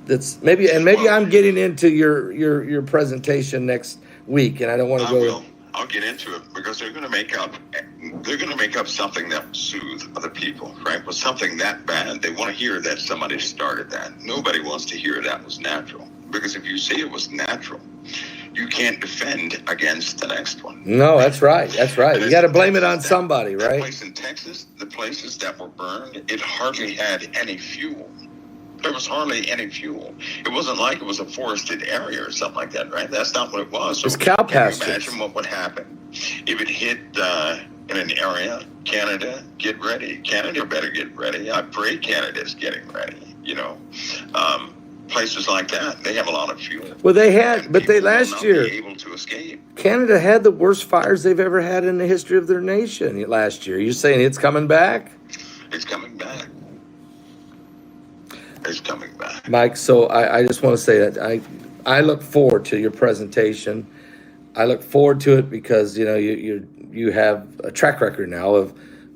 that's maybe I'm getting into your presentation next week, and I don't want to go. I'll get into it because they're going to make up something that will soothe other people, right? But something that bad, they want to hear that somebody started that. Nobody wants to hear that was natural, because if you say it was natural, you can't defend against the next one. No, that's right. You got to blame it on somebody, right? That place in Texas, the places that were burned, it hardly had any fuel. There was hardly any fuel. It wasn't like it was a forested area or something like that, right? That's not what it was. So it's cow pastures. Can you imagine what would happen if it hit in an area? Canada, get ready. Canada better get ready. I pray Canada's getting ready. Places like that, they have a lot of fuel. Well, they had, but they last year be able to escape. Canada had the worst fires they've ever had in the history of their nation last year. You're saying it's coming back? It's coming back. It's coming back. Mike, so I just want to say that I look forward to your presentation. I look forward to it because, you have a track record now of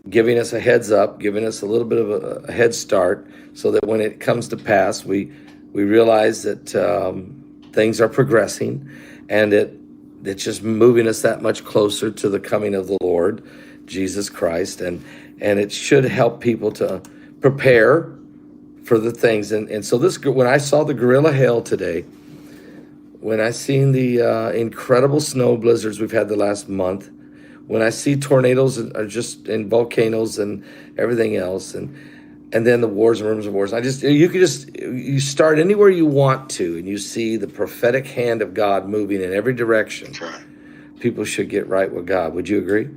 giving us a heads up, giving us a little bit of a head start, so that when it comes to pass, we realize that things are progressing, and it's just moving us that much closer to the coming of the Lord Jesus Christ, and it should help people to prepare for the things. And so when I saw the gorilla hail today, when I seen the incredible snow blizzards we've had the last month, when I see tornadoes are just in volcanoes and everything else, and then the wars and rumors of wars, you start anywhere you want to, and you see the prophetic hand of God moving in every direction. That's right. People should get right with God. Would you agree?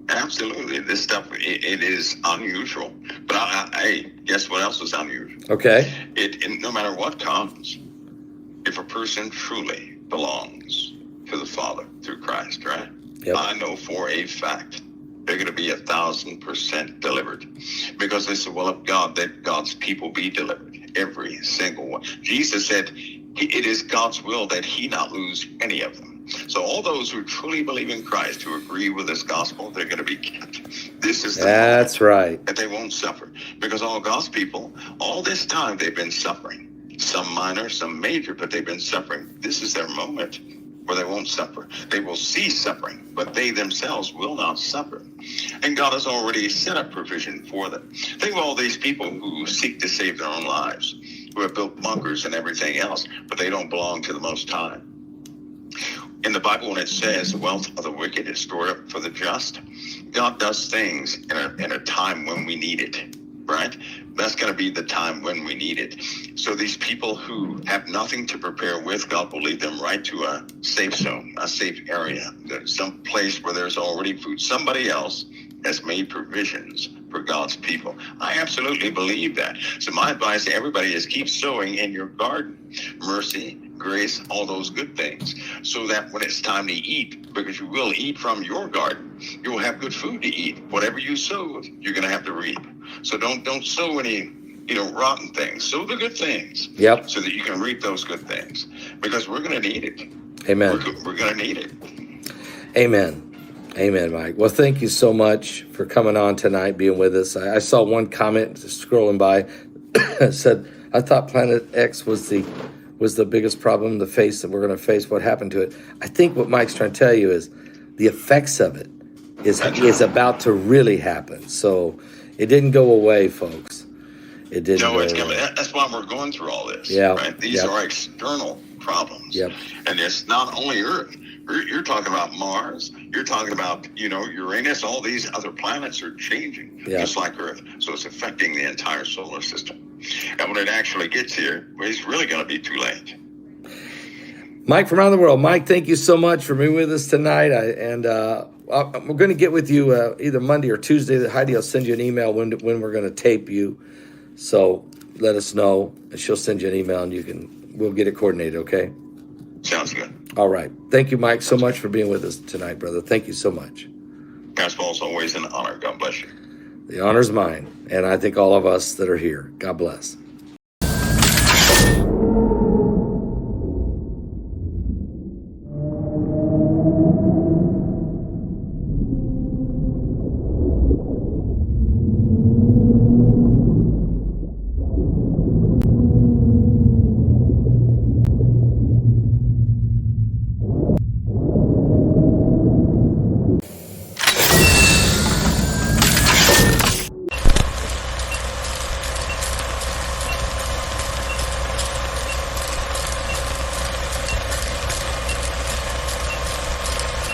Absolutely. This stuff, it is unusual. But I guess what else is unusual? Okay. No matter what comes, if a person truly belongs to the Father through Christ, right? Yep. I know for a fact they're going to be 1,000% delivered, because it's the will of God that God's people be delivered, every single one. Jesus said it is God's will that he not lose any of them. So all those who truly believe in Christ, who agree with this gospel, they're going to be kept. This is the That's right. that they won't suffer, because all God's people, all this time, they've been suffering. Some minor, some major, but they've been suffering. This is their moment where they won't suffer. They will cease suffering, but they themselves will not suffer. And God has already set up provision for them. Think of all these people who seek to save their own lives, who have built bunkers and everything else, but they don't belong to the Most High. In the Bible, when it says the wealth of the wicked is stored up for the just, God does things in a time when we need it, right? That's going to be the time when we need it. So these people who have nothing to prepare with, God will lead them right to a safe zone, a safe area, some place where there's already food. Somebody else has made provisions for God's people. I absolutely believe that. So my advice to everybody is keep sowing in your garden. Mercy, grace, all those good things, so that when it's time to eat, because you will eat from your garden, you will have good food to eat. Whatever you sow, you're going to have to reap. So don't sow any rotten things. Sow the good things. Yep. So that you can reap those good things, because we're going to need it. Amen. We're going to need it. Amen. Amen, Mike. Well, thank you so much for coming on tonight, being with us. I saw one comment scrolling by said, I thought Planet X was the biggest problem that we're going to face. What happened to it? I think what Mike's trying to tell you is the effects of it is about to really happen. So it didn't go away, folks. It didn't. No, it's coming. That's why we're going through all this. Yeah. Right? These are external problems. Yep. And it's not only Earth. You're talking about Mars. You're talking about, Uranus. All these other planets are changing, just like Earth. So it's affecting the entire solar system. And when it actually gets here, it's really going to be too late. Mike from around the world. Mike, thank you so much for being with us tonight. We're going to get with you either Monday or Tuesday. Heidi will send you an email when we're going to tape you. So let us know, and she'll send you an email, and we'll get it coordinated, okay? Sounds good. All right. Thank you, Mike, so much for being with us tonight, brother. Thank you so much. Gospel is always an honor. God bless you. The honor's mine, and I think all of us that are here. God bless.